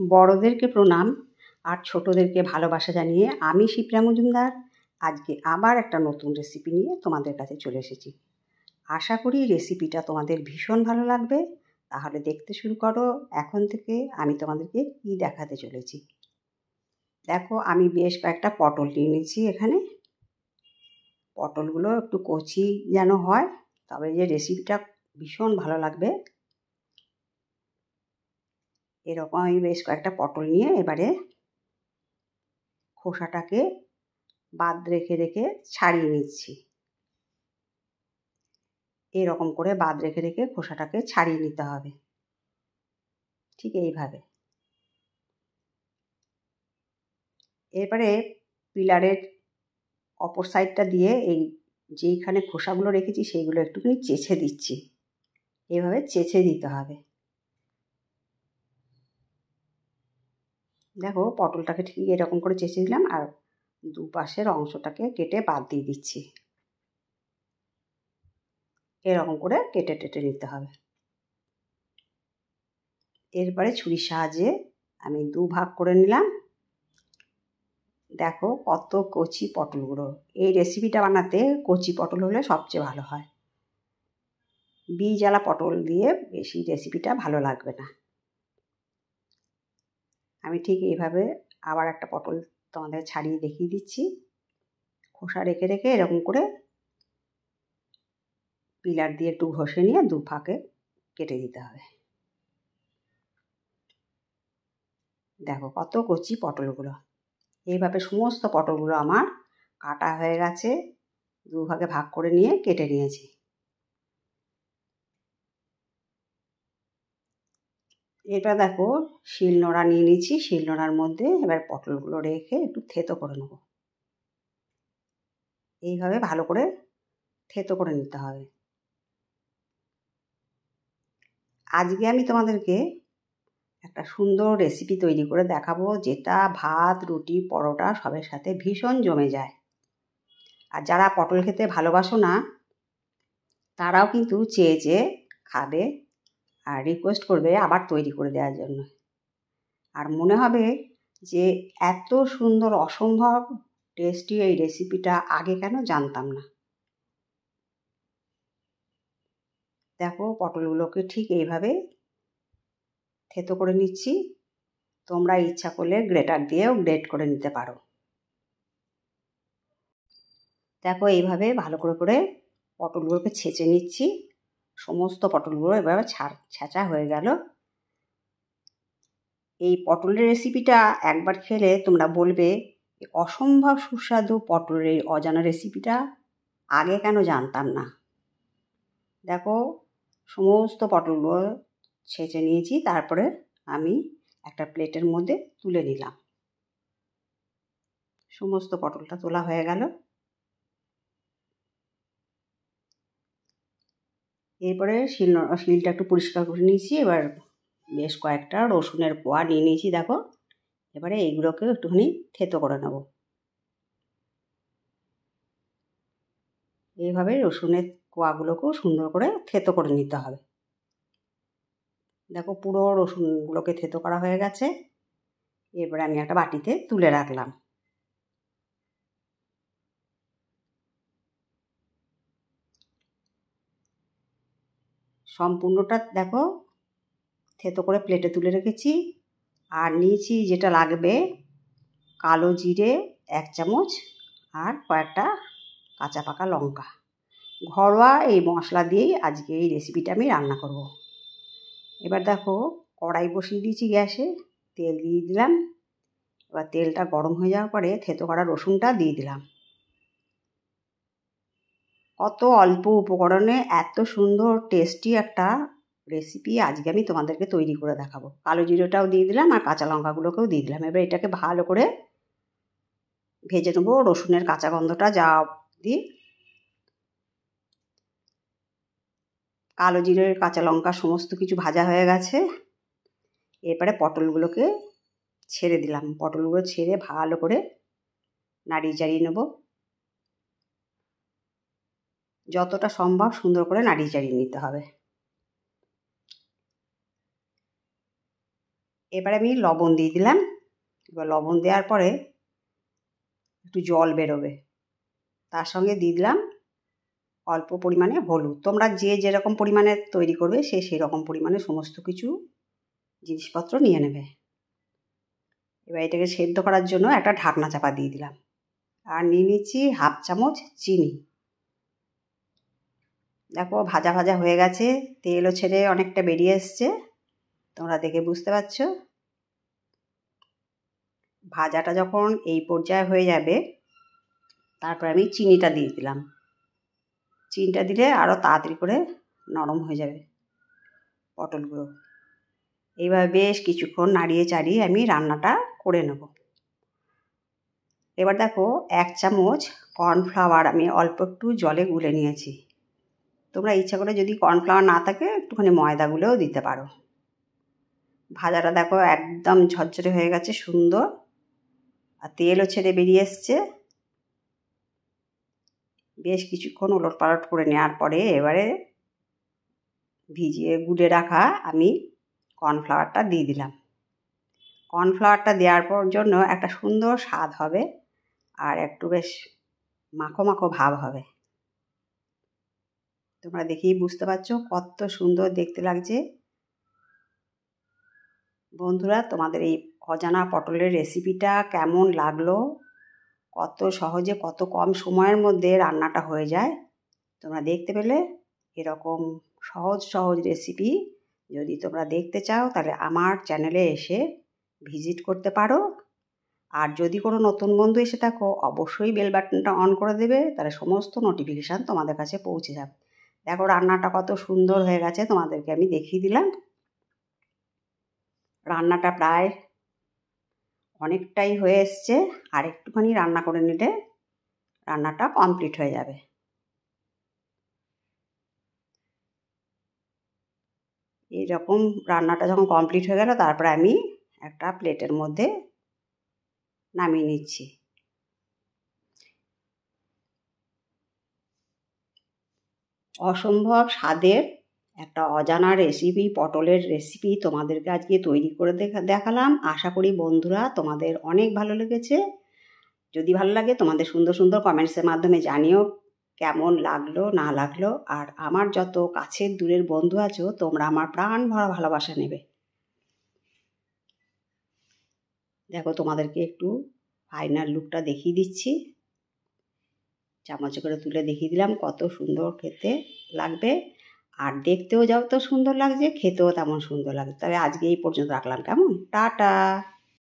বড়দেরকে প্রণাম আর ছোটদেরকে ভালোবাসা জানিয়ে আমি শিপ্রা মজুমদার আজকে আবার একটা নতুন রেসিপি নিয়ে তোমাদের কাছে চলে এসেছি। আশা করি রেসিপিটা তোমাদের ভীষণ ভালো লাগবে। তাহলে দেখতে শুরু করো। এখন থেকে আমি তোমাদেরকে কী দেখাতে চলেছি। দেখো, আমি বেশ কয়েকটা পটল নিয়ে নিয়েছি এখানে। পটলগুলো একটু কচি যেন হয়, তবে যে রেসিপিটা ভীষণ ভালো লাগবে। এরকম আমি বেশ কয়েকটা পটল নিয়ে এবারে খোসাটাকে বাদ রেখে রেখে ছাড়িয়ে নিচ্ছি। এরকম করে বাদ রেখে রেখে খোসাটাকে ছাড়িয়ে নিতে হবে, ঠিক এইভাবে। এরপরে পিলারের অপর সাইডটা দিয়ে এই যেইখানে খোসাগুলো রেখেছি সেইগুলো একটুখানি চেঁচে দিচ্ছি। এইভাবে চেঁচে দিতে হবে। দেখো, পটলটাকে ঠিক এরকম করে চেঁচে দিলাম আর দুপাশের অংশটাকে কেটে বাদ দিয়ে দিচ্ছি। এরকম করে কেটে টেটে নিতে হবে। এরপরে ছুরির সাহায্যে আমি দুভাগ করে নিলাম। দেখো কত কচি পটলগুলো। এই রেসিপিটা বানাতে কচি পটল হলে সবচেয়ে ভালো হয়। বীজওয়ালা পটল দিয়ে বেশি রেসিপিটা ভালো লাগবে না। আমি ঠিক এইভাবে আবার একটা পটল তোমাদের ছাড়িয়ে দেখিয়ে দিচ্ছি। খোসা রেখে রেখে এরকম করে পিলার দিয়ে একটু ঘষে নিয়ে দু ফাঁকে কেটে দিতে হবে। দেখো কত কচি পটলগুলো। এইভাবে সমস্ত পটলগুলো আমার কাটা হয়ে গেছে। দুভাগে ভাগ করে নিয়ে কেটে নিয়েছি। এবার দেখো, শিলনোড়া নিয়ে নিচ্ছি। শিলনোড়ার মধ্যে এবার পটলগুলো রেখে একটু থেতো করে নেব। এইভাবে ভালো করে থেতো করে নিতে হবে। আজকে আমি তোমাদেরকে একটা সুন্দর রেসিপি তৈরি করে দেখাবো, যেটা ভাত, রুটি, পরোটা সবের সাথে ভীষণ জমে যায়। আর যারা পটল খেতে ভালোবাসো না, তারাও কিন্তু চেয়ে চেয়ে খাবে আর রিকোয়েস্ট করবে আবার তৈরি করে দেওয়ার জন্য। আর মনে হবে যে এত সুন্দর, অসম্ভব টেস্টি এই রেসিপিটা আগে কেন জানতাম না। দেখো, পটলগুলোকে ঠিক এইভাবে থেতো করে নিচ্ছি। তোমরা ইচ্ছা করলে গ্রেটার দিয়েও গ্রেট করে নিতে পারো। দেখো, এইভাবে ভালো করে করে পটলগুলোকে ছেঁচে নিচ্ছি। সমস্ত পটলগুলো এভাবে ছেঁচা হয়ে গেল। এই পটলের রেসিপিটা একবার খেলে তোমরা বলবে অসম্ভব সুস্বাদু পটলের এই অজানা রেসিপিটা আগে কেন জানতাম না। দেখো, সমস্ত পটলগুলো ছেঁচে নিয়েছি। তারপরে আমি একটা প্লেটের মধ্যে তুলে নিলাম। সমস্ত পটলটা তোলা হয়ে গেল। এরপরে শিলটা একটু পরিষ্কার করে নিয়েছি। এবার বেশ কয়েকটা রসুনের কোয়া নিয়ে নিয়েছি। দেখো, এবারে এইগুলোকে একটুখানি থেতো করে নেব। এইভাবে রসুনের কোয়াগুলোকেও সুন্দর করে থেতো করে নিতে হবে। দেখো, পুরো রসুনগুলোকে থেতো করা হয়ে গেছে। এবারে আমি একটা বাটিতে তুলে রাখলাম। সম্পূর্ণটা দেখো থেতো করে প্লেটে তুলে রেখেছি। আর নিয়েছি যেটা লাগবে, কালো জিরে 1 চামচ আর কয়েকটা কাঁচা পাকা লঙ্কা। ঘরোয়া এই মশলা দিয়েই আজকে এই রেসিপিটা আমি রান্না করব। এবার দেখো, কড়াই বসিয়ে দিয়েছি গ্যাসে। তেল দিয়ে দিলাম। এবার তেলটা গরম হয়ে যাওয়ার পরে থেতো করা রসুনটা দিয়ে দিলাম। কত অল্প উপকরণে এত সুন্দর টেস্টি একটা রেসিপি আজকে আমি তোমাদেরকে তৈরি করে দেখাবো। কালো জিরেটাও দিয়ে দিলাম আর কাঁচা লঙ্কাগুলোকেও দিয়ে দিলাম। এবার এটাকে ভালো করে ভেজে নেবো, রসুনের কাঁচা গন্ধটা যাওয়া অবধি। কালো জিরের, কাঁচা লঙ্কা সমস্ত কিছু ভাজা হয়ে গেছে। এরপরে পটলগুলোকে ছেড়ে দিলাম। পটলগুলো ছেড়ে ভালো করে নাড়িয়ে চাড়িয়ে নেব। যতটা সম্ভব সুন্দর করে নাড়িয়ে চাড়িয়ে নিতে হবে। এবারে আমি লবণ দিয়ে দিলাম। এবার লবণ দেওয়ার পরে একটু জল বেরোবে, তার সঙ্গে দিয়ে দিলাম অল্প পরিমাণে হলুদ। তোমরা যে যেরকম পরিমাণে তৈরি করবে সেই রকম পরিমাণে সমস্ত কিছু জিনিসপত্র নিয়ে নেবে। এবার এটাকে সেদ্ধ করার জন্য একটা ঢাকনা চাপা দিয়ে দিলাম। আর নিয়ে নিচ্ছি 1/2 চামচ চিনি। দেখো ভাজা ভাজা হয়ে গেছে, তেলও ছেড়ে অনেকটা বেরিয়ে এসছে, তোমরা দেখে বুঝতে পারছো। ভাজাটা যখন এই পর্যায়ে হয়ে যাবে, তারপর আমি চিনিটা দিয়ে দিলাম। চিনিটা দিলে আরও তাড়াতাড়ি করে নরম হয়ে যাবে পটলগুলো। এইভাবে বেশ কিছুক্ষণ নাড়িয়ে চাড়িয়ে আমি রান্নাটা করে নেব। এবার দেখো 1 চামচ কর্নফ্লাওয়ার আমি অল্প একটু জলে গুলে নিয়েছি। তোমরা ইচ্ছা করে যদি কর্নফ্লাওয়ার না থাকে একটুখানি ময়দাগুলোও দিতে পারো। ভাজাটা দেখো একদম ঝরঝরে হয়ে গেছে, সুন্দর, আর তেলও ছেড়ে বেরিয়ে এসছে। বেশ কিছুক্ষণ ওলটপালট করে নেওয়ার পরে এবারে ভিজিয়ে গুলে রাখা আমি কর্নফ্লাওয়ারটা দিয়ে দিলাম। কর্নফ্লাওয়ারটা দেওয়ার পর জন্য একটা সুন্দর স্বাদ হবে আর একটু বেশ মাখো মাখো ভাব হবে। তোমরা দেখেই বুঝতে পারছো কত সুন্দর দেখতে লাগছে। বন্ধুরা, তোমাদের এই অজানা পটলের রেসিপিটা কেমন লাগলো? কত সহজে কত কম সময়ের মধ্যে রান্নাটা হয়ে যায়। তোমরা দেখতে পেলে এরকম সহজ সহজ রেসিপি যদি তোমরা দেখতে চাও তাহলে আমার চ্যানেলে এসে ভিজিট করতে পারো। আর যদি কোনো নতুন বন্ধু এসে থাকো অবশ্যই বেল বাটনটা অন করে দেবে, তাহলে সমস্ত নোটিফিকেশান তোমাদের কাছে পৌঁছে যাবে। দেখো রান্নাটা কত সুন্দর হয়ে গেছে, তোমাদেরকে আমি দেখিয়ে দিলাম। রান্নাটা প্রায় অনেকটাই হয়ে এসছে, আর একটুখানি রান্না করে নিলে রান্নাটা কমপ্লিট হয়ে যাবে। এইরকম রান্নাটা যখন কমপ্লিট হয়ে গেল, তারপরে আমি একটা প্লেটের মধ্যে নামিয়ে নিচ্ছি। অসম্ভব স্বাদের একটা অজানা রেসিপি, পটলের রেসিপি তোমাদেরকে আজকে তৈরি করে দেখালাম। আশা করি বন্ধুরা তোমাদের অনেক ভালো লেগেছে। যদি ভালো লাগে তোমাদের সুন্দর সুন্দর কমেন্টসের মাধ্যমে জানিও কেমন লাগলো না লাগলো। আর আমার যত কাছের দূরের বন্ধু আছো তোমরা আমার প্রাণ ভরা ভালোবাসা নেবে। দেখো তোমাদেরকে একটু ফাইনাল লুকটা দেখিয়ে দিচ্ছি, চামচে করে তুলে দেখিয়ে দিলাম কত সুন্দর খেতে লাগবে। আর দেখতেও যত সুন্দর লাগছে, খেতেও তেমন সুন্দর লাগছে। তবে আজকে এই পর্যন্ত রাখলাম, কেমন? টাটা।